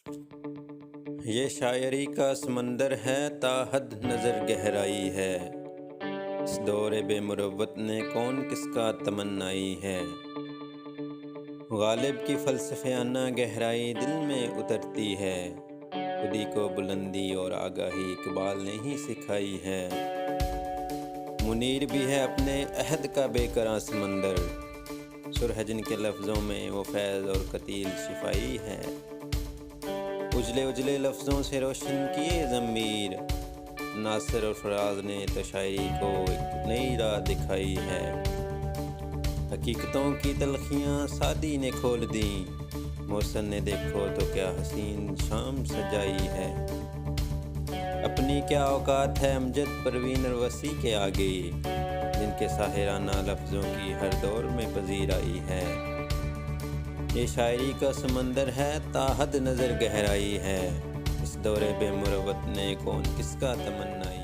ये शायरी का समंदर है, ताहद नज़र गहराई है। इस दौरे बेमुरव्वत ने कौन किसका तमन्नाई है। गालिब की फ़लसफ़ियाना गहराई दिल में उतरती है। खुदी को बुलंदी और आगाही इक़बाल ने ही सिखाई है। मुनीर भी है अपने अहद का बेकरां समंदर, सुरह जिनके लफ्ज़ों में वो फैज़ और कतील शिफाई है। उजले उजले लफ्ज़ों से रोशन किए ज़मीर, नासिर और फराज ने तो शायरी को एक नई राह दिखाई है। हकीकतों की तलखियाँ सादी ने खोल दी, मौसम ने देखो तो क्या हसीन शाम सजाई है। अपनी क्या औकात है अमजद परवीन और वसी के आगे, जिनके साहिराना लफ्ज़ों की हर दौर में पजीर आई है। ये शायरी का समंदर है, ताहद नज़र गहराई है। इस दौरे बेमुरव्वत ने कौन किसका तमन्नाई